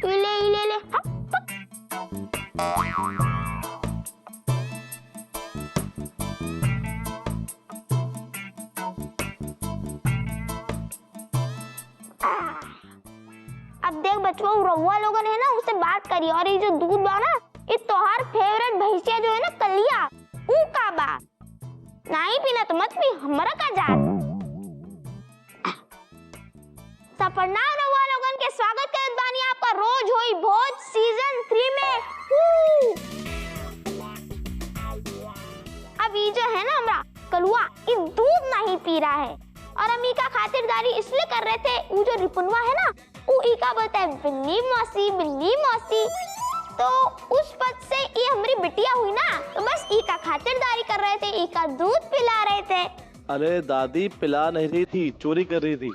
ले ले। अब देख बच्चों, रउआ लोगन है ना उससे बात करिए, और ये जो दूध बा ना, ये तोहार फेवरेट भैंसिया जो है ना कलिया, ऊ का बा नहीं पीना तो मत पी, हमरा का जात। सफरनाम रउआ लोगन के स्वागत करत बानी आपका रोज होई भोज सीजन 3 में। अब ये जो है ना हमरा कलुआ, ये दूध नहीं पी रहा है, और हम इका खातिरदारी इसलिए कर रहे थे, वो जो रिपुनवा है ना, वो इका बताए बिल्ली मौसी, तो उस पद से ये हमारी बिटिया हुई ना, तो बस इका खातिरदारी कर रहे थे, इका दूध पिला रहे थे। अरे दादी पिला नहीं रही थी, चोरी कर रही थी।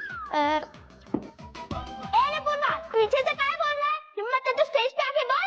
रिपुनवा पीछे से क्या बोल रहा है? हिम्मत है तो स्टेज पे आके बोल।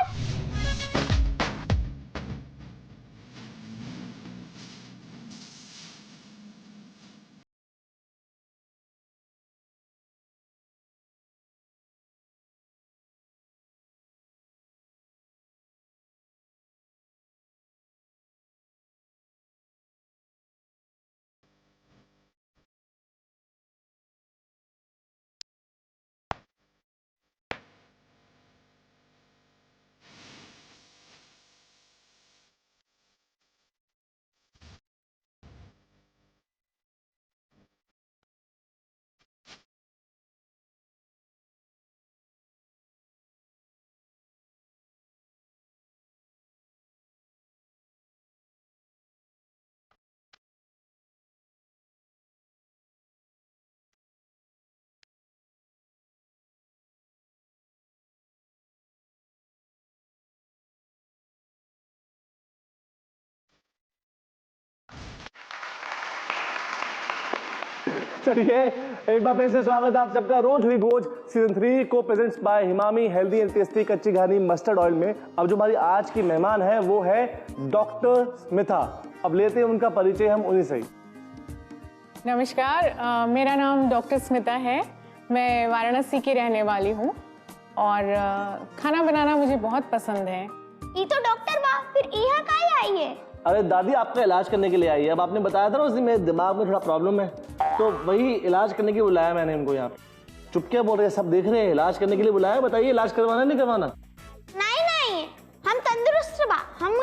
चलिए एक बार फिर से स्वागत आप सबका रोज हुई भोज सीजन 3 को presents by Emami healthy and tasty kachi ghani mustard oil में। अब जो हमारी आज की मेहमान है वो है डॉक्टर स्मिता। अब लेते हैं उनका परिचय हम उन्हीं से ही। नमस्कार, मेरा नाम डॉक्टर स्मिता है। मैं वाराणसी की रहने वाली हूँ और खाना बनाना मुझे बहुत पसंद है। ये तो डॉक्टर बा, फिर यहाँ काहे आई है? अरे दादी आपका इलाज करने के लिए आई है। अब आपने बताया था ना उस दिन मेरे दिमाग में थोड़ा प्रॉब्लम है, तो वही इलाज करने के लिए बुलाया मैंने इनको यहाँ पे। चुप क्या बोल रहे हैं, सब देख रहे हैं, इलाज करने के लिए बुलाया। बताइए इलाज करवाना नहीं करवाना? नहीं, हम तंदुरुस्त बा, हम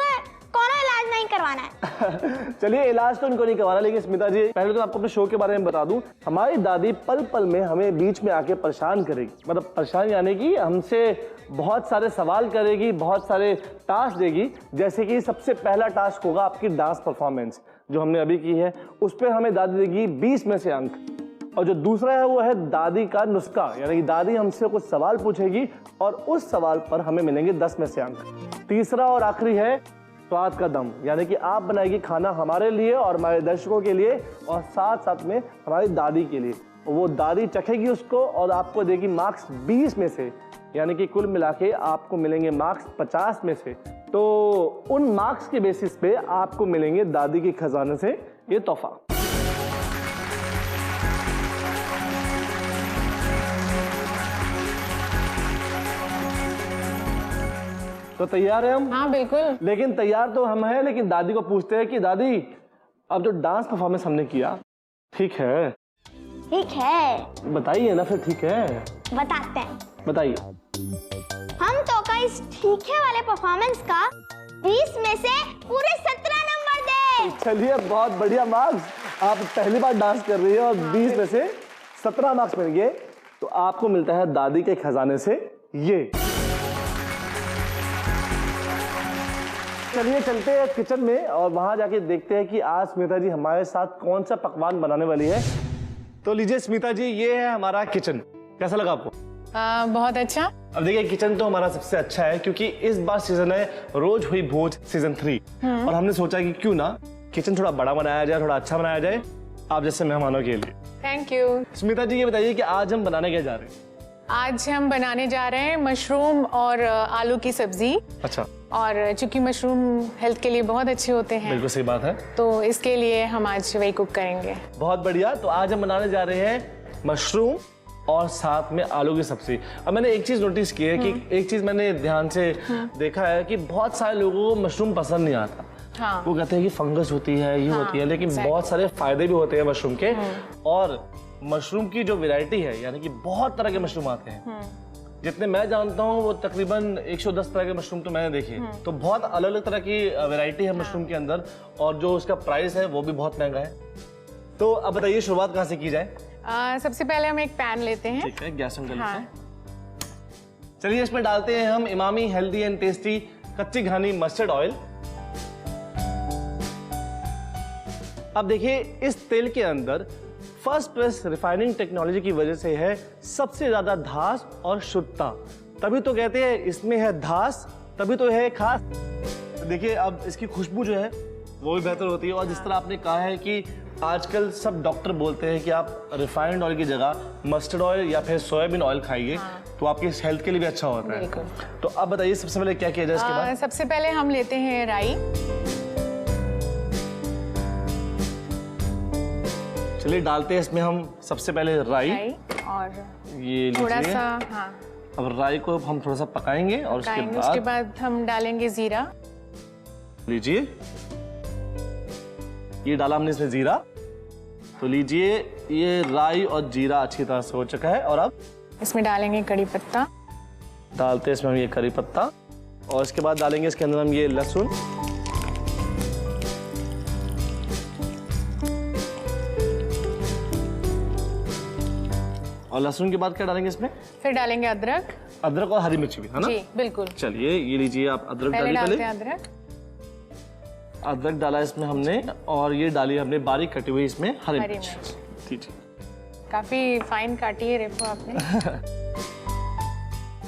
कोनो इलाज नहीं करवाना है। चलिए इलाज तो इनको नहीं करवाना, लेकिन स्मिता जी पहले तो आपको अपने शो के बारे में बता दूं। हमारी दादी पल पल में हमें बीच में आके परेशान करेगी, मतलब परेशान यानी कि हमसे बहुत सारे सवाल करेगी, बहुत सारे टास्क देगी। जैसे कि सबसे पहला टास्क होगा आपकी डांस परफॉर्मेंस जो हमने अभी की है, उस पर हमें दादी देगी 20 में से अंक। और जो दूसरा है वो है दादी का नुस्खा, यानी कि दादी हमसे कुछ सवाल पूछेगी और उस सवाल पर हमें मिलेंगे 10 में से अंक। तीसरा और आखिरी है स्वाद का दम, यानी कि आप बनाएगी खाना हमारे लिए और हमारे दर्शकों के लिए और साथ साथ में हमारी दादी के लिए। वो दादी चखेगी उसको और आपको देगी मार्क्स 20 में से, यानी कि कुल मिला के आपको मिलेंगे मार्क्स 50 में से। तो उन मार्क्स के बेसिस पे आपको मिलेंगे दादी के खजाने से ये तोहफा। तो तैयार है हम? हाँ बिल्कुल। लेकिन तैयार तो हम हैं, लेकिन दादी को पूछते हैं कि दादी अब जो डांस परफॉर्मेंस हमने किया ठीक है? ठीक है। बताइए ना फिर। ठीक है बताते हैं। बताइए। हम तो का इस ठीक है वाले परफॉर्मेंस का 20 में से पूरे 17 नंबर दे। चलिए बहुत बढ़िया मार्क्स। आप पहली बार डांस कर रही है और 20 में से 17 मार्क्स मिल गए, तो आपको मिलता है दादी के खजाने से ये। चलिए चलते हैं किचन में और वहां जाके देखते हैं कि आज स्मिता जी हमारे साथ कौन सा पकवान बनाने वाली है। तो लीजिए स्मिता जी, ये है हमारा किचन। कैसा लगा आपको? बहुत अच्छा। अब देखिए किचन तो हमारा सबसे अच्छा है क्योंकि इस बार सीजन है रोज हुई भोज सीजन 3 और हमने सोचा कि क्यों ना किचन थोड़ा बड़ा बनाया जाए, थोड़ा अच्छा बनाया जाए आप जैसे मेहमानों के लिए। Thank you. स्मिता जी ये बताइए कि आज हम बनाने क्या जा रहे हैं? आज हम बनाने जा रहे हैं मशरूम और आलू की सब्जी। अच्छा। और चूंकि मशरूम हेल्थ के लिए बहुत अच्छे होते हैं, बिल्कुल सही बात है, तो इसके लिए हम आज वही कुक करेंगे। बहुत बढ़िया। तो आज हम बनाने जा रहे हैं मशरूम और साथ में आलू की सब्जी। अब मैंने एक चीज नोटिस की है कि एक चीज मैंने ध्यान से देखा है कि बहुत सारे लोगों को मशरूम पसंद नहीं आता। हाँ। वो कहते हैं कि फंगस होती है, ये होती है, लेकिन बहुत सारे फायदे भी होते हैं मशरूम के। और मशरूम की जो वैरायटी है, यानी कि बहुत तरह के मशरूम आते हैं। जितने मैं जानता हूँ वो तकरीबन 110 तरह के मशरूम तो मैंने देखे। तो बहुत अलग अलग तरह की वैरायटी है मशरूम के अंदर, और जो उसका प्राइस है वो भी बहुत महंगा है। तो अब बताइए शुरुआत कहाँ से की जाए? सबसे पहले हम एक पैन लेते हैं। ठीक है, गैस ऑन कर लेते हैं। चलिए इसमें डालते हैं हम Emami healthy and tasty kachi ghani mustard oil. अब देखिए इस तेल के अंदर फर्स्ट प्रेस रिफाइनिंग टेक्नोलॉजी की वजह से है सबसे ज्यादा धास और शुद्धता। तभी तो कहते हैं इसमें है धास, तभी तो है खास। देखिए अब इसकी खुशबू जो है वो भी बेहतर होती है। और जिस तरह आपने कहा है कि आजकल सब डॉक्टर बोलते हैं कि आप रिफाइंड ऑयल की जगह मस्टर्ड ऑयल या फिर सोयाबीन ऑयल खाइए, तो आपकी हेल्थ के लिए भी अच्छा होता है। तो अब बताइए सबसे पहले क्या किया जाए इसके बाद? सबसे पहले हम लेते हैं राई। चलिए डालते हैं इसमें हम सबसे पहले राई और ये थोड़ा लीजिए। सा, हाँ, अब राई को हम थोड़ा सा पकाएंगे और उसके बाद हम डालेंगे जीरा। लीजिए ये डाला हमने इसमें जीरा। तो लीजिए ये राई और जीरा अच्छी तरह से हो चुका है। और अब इसमें डालेंगे कड़ी पत्ता। डालते हैं इसमें हम ये करी पत्ता, और इसके बाद डालेंगे इसके अंदर हम ये लहसुन। और लहसुन के बाद क्या डालेंगे इसमें? फिर डालेंगे अदरक। अदरक और हरी मिर्च भी, है ना? जी बिल्कुल। चलिए ये लीजिए आप अदरक डालिए डालते हैं अदरक। अदरक डाला इसमें हमने, और ये डाली हमने बारीक कटी हुई इसमें हरी मिर्च। ठीक है, काफी फाइन काटी है रेफो आपने।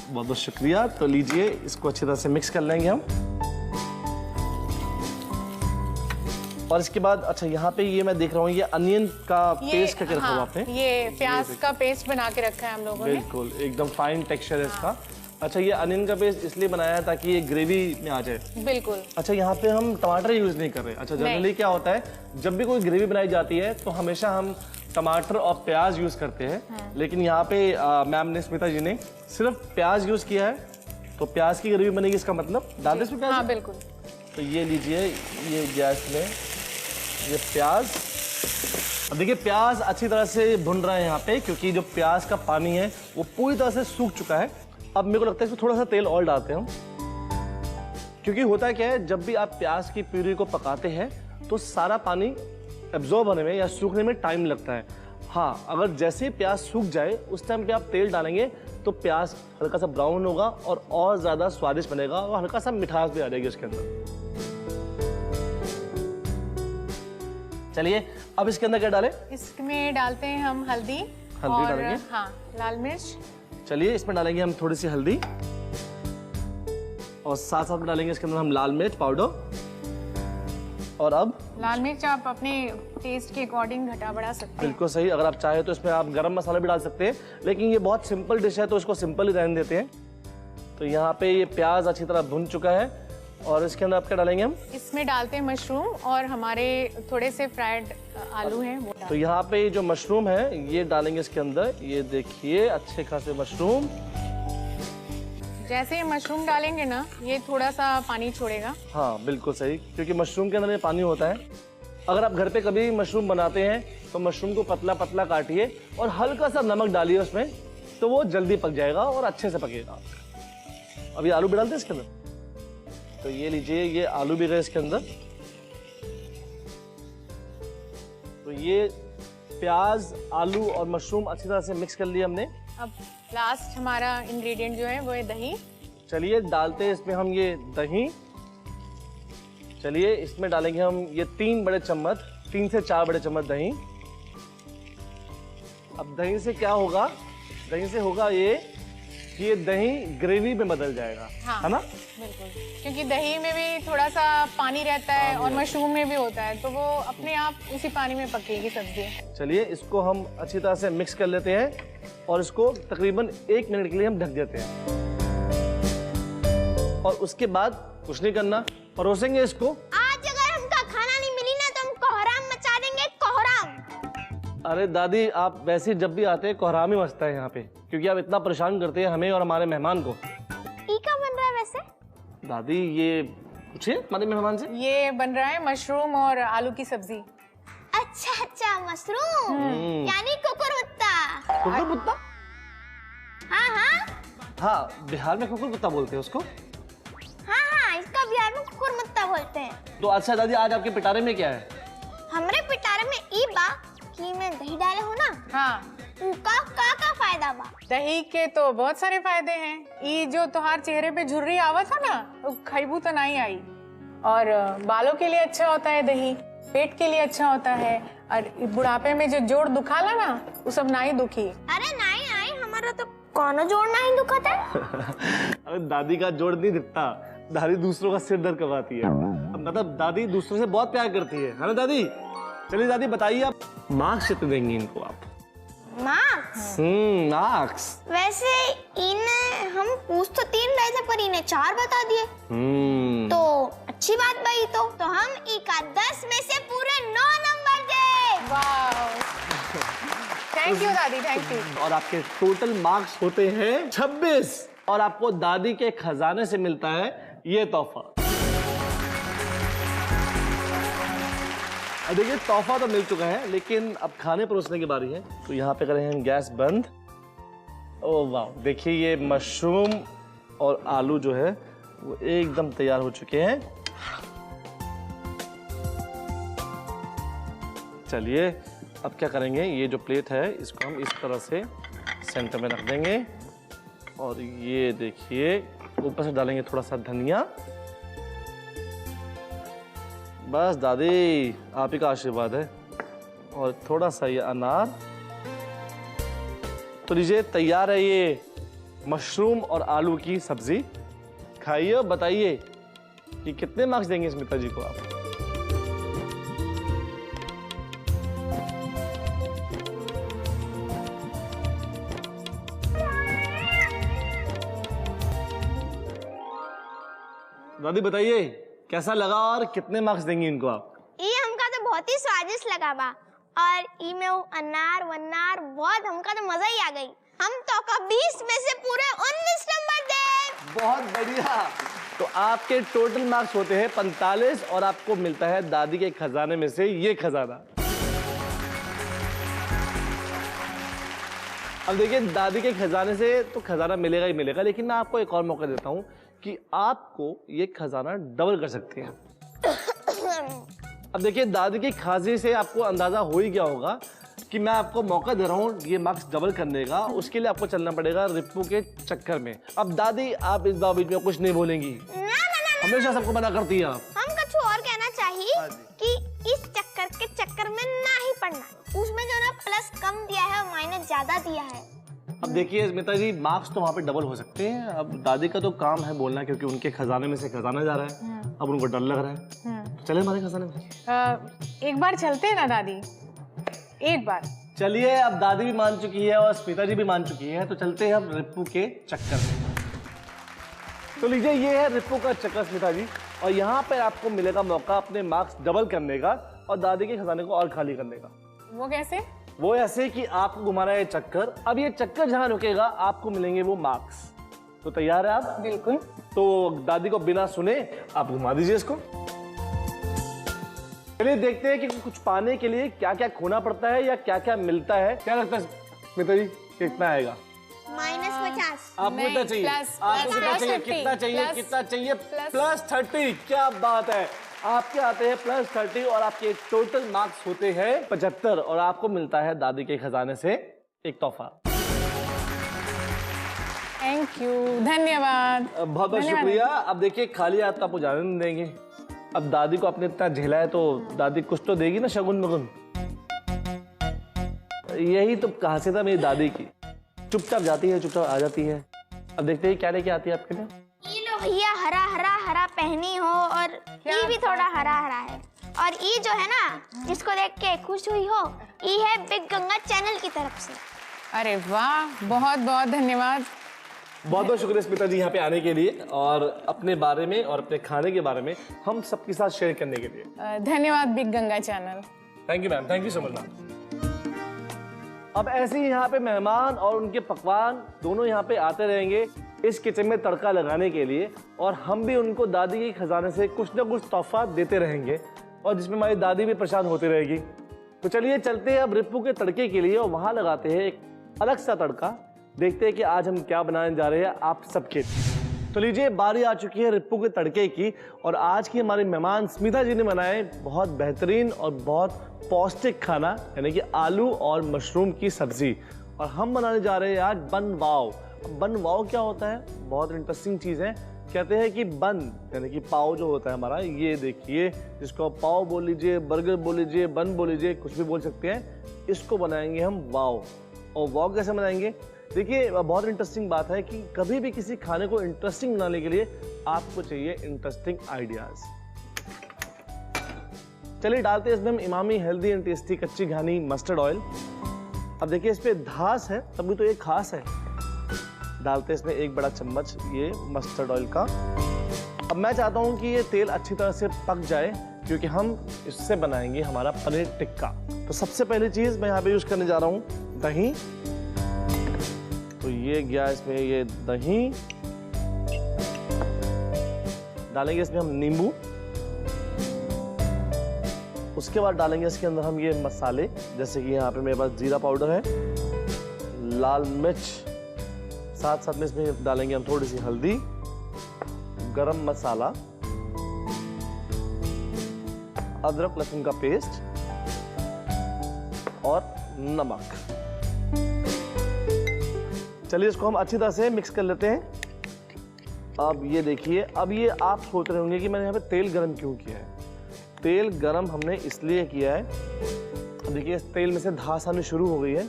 बहुत बहुत शुक्रिया। तो लीजिए इसको अच्छी तरह से मिक्स कर लेंगे हम। और इसके बाद अच्छा यहाँ पे ये मैं देख रहा हूँ ये अनियन का पेस्ट करके रखा हुआ आपने। ये प्याज का पेस्ट बना के रखा है हम लोगों ने। बिल्कुल एकदम फाइन टेक्सचर है इसका। अच्छा ये अनियन का पेस्ट इसलिए बनाया है ताकि ये ग्रेवी में आ जाए। बिल्कुल। अच्छा यहाँ पे हम टमाटर यूज नहीं कर रहे। अच्छा जनरली क्या होता है जब भी कोई ग्रेवी बनाई जाती है तो हमेशा हम टमाटर और प्याज यूज करते हैं, लेकिन यहाँ पे मैम ने, स्मिता जी ने सिर्फ प्याज यूज किया है। तो प्याज की ग्रेवी बनेगी, इसका मतलब डाल दे इसमें प्याज? हाँ बिल्कुल। तो ये लीजिए ये गैस में ये प्याज। अब देखिए प्याज अच्छी तरह से भुन रहा है यहाँ पे, क्योंकि जो प्याज का पानी है वो पूरी तरह से सूख चुका है। अब मेरे को लगता है इसमें थोड़ा सा तेल और डालते हैं हम, क्योंकि होता क्या है जब भी आप प्याज की प्यूरी को पकाते हैं तो सारा पानी एब्जॉर्ब होने में या सूखने में टाइम लगता है। हाँ, अगर जैसे प्याज सूख जाए उस टाइम पे आप तेल डालेंगे तो प्याज हल्का सा ब्राउन होगा और ज्यादा स्वादिष्ट बनेगा, और हल्का सा मिठास भी आ जाएगी इसके अंदर। चलिए अब इसके अंदर क्या डालें? इसमें डालते हैं हम हल्दी। हल्दी डालेंगे? हाँ, लाल मिर्च। चलिए इसमें डालेंगे हम थोड़ी सी हल्दी, और साथ साथ में डालेंगे इसके अंदर हम लाल मिर्च पाउडर। और अब लाल मिर्च आप अपने टेस्ट के अकॉर्डिंग घटा बढ़ा सकते हैं। बिल्कुल सही, अगर आप चाहे तो इसमें आप गरम मसाला भी डाल सकते हैं, लेकिन ये बहुत सिंपल डिश है तो इसको सिंपल ही रहने देते हैं। तो यहाँ पे ये प्याज अच्छी तरह भुन चुका है, और इसके अंदर आप क्या डालेंगे हम? इसमें डालते हैं मशरूम और हमारे थोड़े से फ्राइड आलू हैं वो। तो यहाँ पे जो मशरूम है ये डालेंगे इसके अंदर। ये देखिए अच्छे खासे मशरूम। जैसे ये मशरूम डालेंगे ना ये थोड़ा सा पानी छोड़ेगा। हाँ बिल्कुल सही, क्योंकि मशरूम के अंदर ये पानी होता है। अगर आप घर पे कभी मशरूम बनाते हैं तो मशरूम को पतला पतला काटिए और हल्का सा नमक डालिए उसमें, तो वो जल्दी पक जाएगा और अच्छे से पकेगा। अभी आलू भी डालते हैं इसके अंदर। तो ये लीजिए ये आलू भी गए इसके अंदर। तो ये प्याज, आलू और मशरूम अच्छी तरह से मिक्स कर लिया हमने। अब लास्ट हमारा इंग्रेडिएंट जो है वो है दही। चलिए डालते हैं इसमें हम ये दही। चलिए इसमें डालेंगे हम ये 3 बड़े चम्मच, 3 से 4 बड़े चम्मच दही। अब दही से क्या होगा? दही से होगा ये कि ये दही ग्रेवी में बदल जाएगा। हाँ, है ना? बिल्कुल, क्योंकि दही में भी थोड़ा सा पानी रहता है और मशरूम में भी होता है, तो वो अपने आप उसी पानी में पकेगी सब्जी। चलिए इसको हम अच्छी तरह से मिक्स कर लेते हैं और इसको तकरीबन 1 मिनट के लिए हम ढक देते हैं। और उसके बाद कुछ नहीं करना, परोसेंगे इसको। आज अगर हमका खाना नहीं मिली ना तो हम कोहराम मचा देंगे, कोहराम। अरे दादी, आप वैसे जब भी आते हैं कोहराम ही मचता है यहाँ पे, क्योंकि आप इतना परेशान करते हैं हमें और हमारे मेहमान को। ई क्या बन रहा है वैसे? दादी ये पूछिए हमारे मेहमान से। ये बन रहा है मशरूम और आलू की सब्जी। अच्छा अच्छा, मशरूम यानी कुकुरमुत्ता। कुकुरमुत्ता? हाँ हाँ हाँ, बिहार में कुकुरमुत्ता बोलते हैं उसको। हाँ हाँ, इसका बिहार में कुकुरमुत्ता बोलते हैं। तो अच्छा दादी, आज आपके पिटारे में क्या है? हमरे पिटारे में ई बा कि मैं दही डाले हो ना, हाँ, उका का फायदा बा? दही के तो बहुत सारे फायदे हैं। ये जो तुहार चेहरे पे झुर्री आवा था ना, वो खैबू तो नहीं आई। और बालों के लिए अच्छा होता है दही, पेट के लिए अच्छा होता है, और बुढ़ापे में जो जोड़ दुखाला ना, वो सब नहीं दुखी। अरे नहीं आई, हमारा तो कौनो जोड़ नहीं दुखता है। अरे दादी का जोड़ नहीं दिखता, दादी दूसरों का सिर दर्द करवाती है। मतलब दादी दूसरों से बहुत प्यार करती है ना दादी? चलिए दादी बताइए, आप मार्क्स कितने देंगी इनको आप? मार्क्स? मार्क्स। वैसे इन्हें हम पूछ तो 3 रहे थे, पर इन्हें 4 बता दिए। तो अच्छी बात भाई। तो हम ई का 10 में से पूरे 9 नंबर दे। वाह, थैंक यू दादी, थैंक यू। और आपके टोटल मार्क्स होते हैं 26, और आपको दादी के खजाने से मिलता है ये तोहफा। देखिए, तोहफा तो मिल चुका है, लेकिन अब खाने परोसने की बारी है। तो यहाँ पे करें हम गैस बंद। ओह वाह, देखिए ये मशरूम और आलू जो है वो एकदम तैयार हो चुके हैं। चलिए अब क्या करेंगे, ये जो प्लेट है इसको हम इस तरह से सेंटर में रख देंगे, और ये देखिए ऊपर से डालेंगे थोड़ा सा धनिया। बस दादी, आप ही का आशीर्वाद है, और थोड़ा सा ये अनार। तो लीजिए, तैयार है ये मशरूम और आलू की सब्जी। खाइए और बताइए कि कितने मार्क्स देंगे स्मिता जी को आप? दादी बताइए कैसा लगा और कितने मार्क्स देंगी इनको आप? ये हमका तो बहुत ही स्वादिष्ट लगा बा, और ई में वो अनार वनार बहुत हमका तो मजा ही आ गई। हम तो का 20 में से पूरे 19 नंबर दे। बहुत बढ़िया। तो आपके टोटल मार्क्स होते हैं 45, और आपको मिलता है दादी के खजाने में से ये खजाना। अब देखिए, दादी के खजाने से तो खजाना मिलेगा ही मिलेगा, लेकिन मैं आपको एक और मौका देता हूं कि आपको ये खजाना डबल कर सकते हैं। अब देखिए, दादी की खांसी से आपको अंदाजा हो ही गया होगा कि मैं आपको मौका दे रहा हूँ ये मार्क्स डबल करने का। उसके लिए आपको चलना पड़ेगा रिप्पू के चक्कर में। अब दादी, आप इस बार बीच में कुछ नहीं बोलेंगी, हमेशा सबको मना करती है आप। हम कुछ और कहना चाहिए कि इस चक्कर में ना ही पढ़ना। उसमें जो ना प्लस कम दिया है और माइनस ज्यादा दिया है। अब देखिए स्मिता जी, मार्क्स तो वहाँ पे डबल हो सकते हैं। अब दादी का तो काम है बोलना, क्योंकि उनके खजाने में से खजाना जा रहा है। अब उनको डर लग रहा है, तो चले हमारे खजाने में। एक बार चलते हैं ना दादी, एक बार चलिए। अब दादी भी मान चुकी है और स्मिता जी भी मान चुकी है, तो चलते हैं अब रिप्पू के चक्कर में। तो लीजिए, ये है रिप्पू का चक्कर स्मिता जी, और यहाँ पे आपको मिलेगा मौका अपने मार्क्स डबल करने का और दादी के खजाने को और खाली करने का। वो कैसे? वो ऐसे कि आपको घुमाना है चक्कर। अब ये चक्कर जहां रुकेगा आपको मिलेंगे वो मार्क्स। तो तैयार है आप? बिल्कुल। तो दादी को बिना सुने आप घुमा दीजिए इसको। चलिए देखते हैं कि कुछ पाने के लिए क्या क्या खोना पड़ता है या क्या क्या मिलता है। क्या लगता है स्मिता जी, कितना आएगा? -50। आपको कितना चाहिए? आपको कितना चाहिए? कितना चाहिए? कितना चाहिए? +30। क्या बात है, आपके आते हैं +30, और आपके टोटल मार्क्स होते हैं 75, और आपको मिलता है दादी के खजाने से एक तोहफा। थैंक यू, धन्यवाद। बहुत बहुत शुक्रिया। अब देखिए, खाली हाथ तो आपको जाने नहीं देंगे। अब दादी को आपने इतना झेला है, तो दादी कुछ तो देगी ना, शगुन मगुन। यही तो खासियत है मेरी दादी की, चुपचाप जाती है, चुपचाप आ जाती है। अब देखते हैं क्या लेके आती है आपके लिए। ये लो भैया, हरा हरा हरा पहनी हो, और ये भी थोड़ा हरा हरा है। और ये जो है ना, जिसको देख के खुश हुई हो, ये है बिग गंगा चैनल की तरफ से। अरे वाह, बहुत बहुत धन्यवाद। बहुत बहुत शुक्रिया स्मिता जी यहाँ पे आने के लिए, और अपने बारे में और अपने खाने के बारे में हम सबके साथ शेयर करने के लिए। धन्यवाद big Ganga channel. Thank you ma'am, thank you so much ma'am. अब ऐसे ही यहाँ पे मेहमान और उनके पकवान दोनों यहाँ पे आते रहेंगे इस किचन में तड़का लगाने के लिए, और हम भी उनको दादी के खजाने से कुछ ना कुछ तोहफा देते रहेंगे, और जिसमें हमारी दादी भी परेशान होती रहेगी। तो चलिए चलते हैं अब रिप्पू के तड़के के लिए और वहां लगाते हैं एक अलग सा तड़का। देखते हैं कि आज हम क्या बनाने जा रहे हैं आप सबके। तो लीजिए, बारी आ चुकी है रिप्पू के तड़के की, और आज की हमारी मेहमान स्मिता जी ने बनाए बहुत बेहतरीन और बहुत पौष्टिक खाना, यानी कि आलू और मशरूम की सब्जी। और हम बनाने जा रहे हैं आज बन वाव। बन वाव क्या होता है? बहुत इंटरेस्टिंग चीज़ है। कहते हैं कि बन यानी कि पाव जो होता है हमारा, ये देखिए, जिसको आप पाव बोल लीजिए, बर्गर बोल लीजिए, बन बोल लीजिए, कुछ भी बोल सकते हैं। इसको बनाएंगे हम वाव। और वाव कैसे बनाएंगे? देखिए, बहुत इंटरेस्टिंग बात है कि कभी भी किसी खाने को इंटरेस्टिंग बनाने के लिए आपको चाहिए इंटरेस्टिंग आइडियाज। चलिए डालते हैं इसमें हम Emami healthy and tasty kachi ghani mustard oil. अब देखिए, इस पे धास है तभी तो ये खास है। डालते हैं इसमें 1 बड़ा चम्मच ये मस्टर्ड ऑयल का। अब मैं चाहता हूं कि ये तेल अच्छी तरह से पक जाए, क्योंकि हम इससे बनाएंगे हमारा पनीर टिक्का। तो सबसे पहली चीज मैं यहाँ पे यूज करने जा रहा हूँ दही। तो ये गया इसमें ये दही। डालेंगे इसमें हम नींबू। उसके बाद डालेंगे इसके अंदर हम ये मसाले, जैसे कि यहाँ पे मेरे पास जीरा पाउडर है, लाल मिर्च, साथ साथ में इसमें डालेंगे हम थोड़ी सी हल्दी, गरम मसाला, अदरक लहसुन का पेस्ट और नमक। चलिए इसको हम अच्छी तरह से मिक्स कर लेते हैं। अब ये देखिए, अब ये आप सोच रहे होंगे कि मैंने यहाँ पे तेल गरम क्यों किया है। तेल गरम हमने इसलिए किया है, देखिए इस तेल में से धास आनी शुरू हो गई है।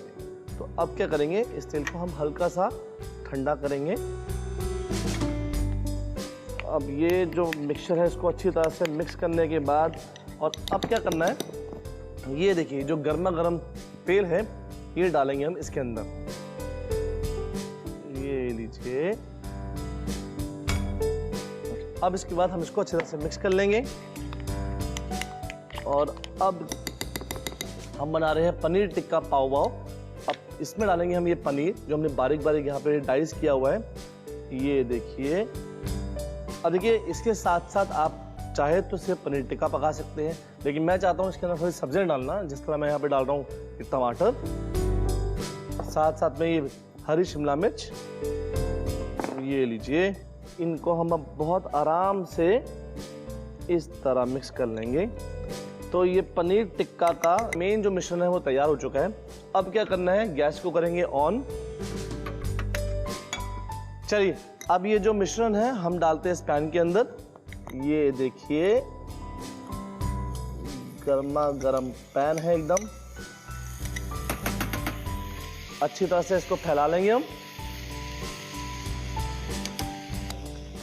तो अब क्या करेंगे, इस तेल को हम हल्का सा ठंडा करेंगे। अब ये जो मिक्सचर है इसको अच्छी तरह से मिक्स करने के बाद, और अब क्या करना है, ये देखिए जो गर्मा गर्म तेल है ये डालेंगे हम इसके अंदर। ये लीजिए। अब इसके बाद हम इसको अच्छी तरह से मिक्स कर लेंगे। और अब हम बना रहे हैं पनीर टिक्का पाव वाव। अब इसमें डालेंगे हम ये पनीर जो हमने बारीक बारीक यहाँ पे डाइस किया हुआ है। ये देखिए। अब देखिए, इसके साथ साथ आप चाहे तो सिर्फ पनीर टिक्का पका सकते हैं, लेकिन मैं चाहता हूँ इसके अंदर थोड़ी सब्जियाँ डालना। जिस तरह मैं यहाँ पे डाल रहा हूँ टमाटर, साथ साथ में ये हरी शिमला मिर्च। ये लीजिए, इनको हम अब बहुत आराम से इस तरह मिक्स कर लेंगे। तो ये पनीर टिक्का का मेन जो मिश्रण है वो तैयार हो चुका है। अब क्या करना है, गैस को करेंगे ऑन। चलिए, अब ये जो मिश्रण है हम डालते हैं इस पैन के अंदर। ये देखिए, गर्मा गर्म पैन है एकदम। अच्छी तरह से इसको फैला लेंगे हम।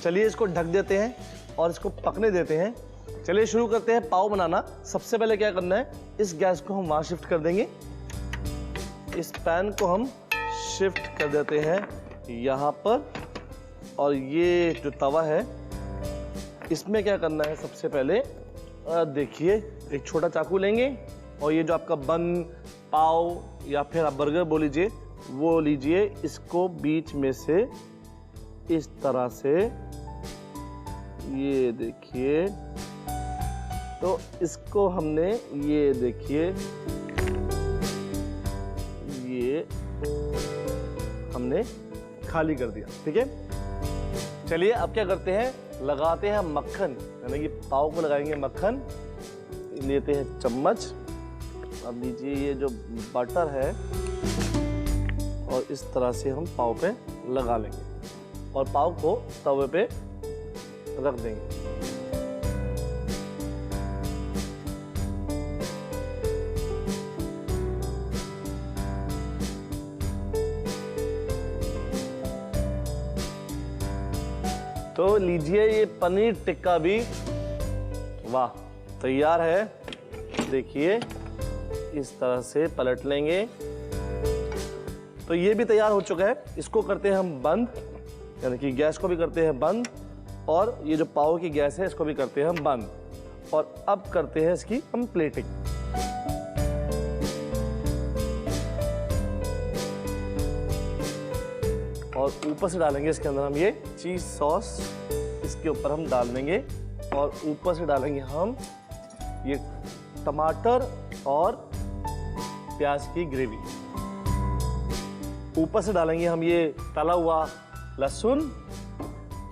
चलिए इसको ढक देते हैं और इसको पकने देते हैं। चलिए शुरू करते हैं पाव बनाना। सबसे पहले क्या करना है, इस गैस को हम वहां शिफ्ट कर देंगे। इस पैन को हम शिफ्ट कर देते हैं यहाँ पर। और ये जो तवा है इसमें क्या करना है, सबसे पहले देखिए एक छोटा चाकू लेंगे और ये जो आपका बन, पाव या फिर आप बर्गर बोल लीजिए वो लीजिए। इसको बीच में से इस तरह से, ये देखिए, तो इसको हमने ये देखिए ये हमने खाली कर दिया। ठीक है, चलिए अब क्या करते हैं, लगाते हैं मक्खन, यानी कि पाव को लगाएंगे मक्खन। लेते हैं चम्मच। अब लीजिए ये जो बटर है और इस तरह से हम पाव पे लगा लेंगे और पाव को तवे पे रख देंगे। तो लीजिए ये पनीर टिक्का भी वाह तैयार है। देखिए इस तरह से पलट लेंगे तो ये भी तैयार हो चुका है। इसको करते हैं हम बंद, यानी कि गैस को भी करते हैं बंद और ये जो पाव की गैस है इसको भी करते हैं हम बंद। और अब करते हैं इसकी हम प्लेटिंग। और ऊपर से डालेंगे इसके अंदर हम ये चीज सॉस, इसके ऊपर हम डाल देंगे और ऊपर से डालेंगे हम ये टमाटर और प्याज की ग्रेवी। ऊपर से डालेंगे हम ये तला हुआ लहसुन,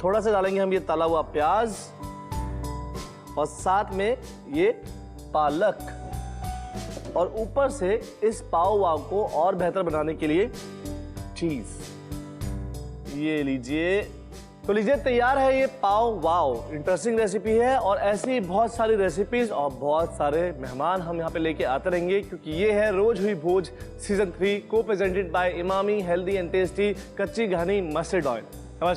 थोड़ा सा डालेंगे हम ये तला हुआ प्याज और साथ में ये पालक, और ऊपर से इस पाव वाव को और बेहतर बनाने के लिए चीज। ये लीजिए, तो लीजिए तैयार है ये पाव वाव। इंटरेस्टिंग रेसिपी है और ऐसी बहुत सारी रेसिपीज और बहुत सारे मेहमान हम यहाँ पे लेके आते रहेंगे, क्योंकि ये है रोज हुई भोज सीजन 3 को presented by Emami healthy and tasty kachi ghani mustard oil. नमस्कार।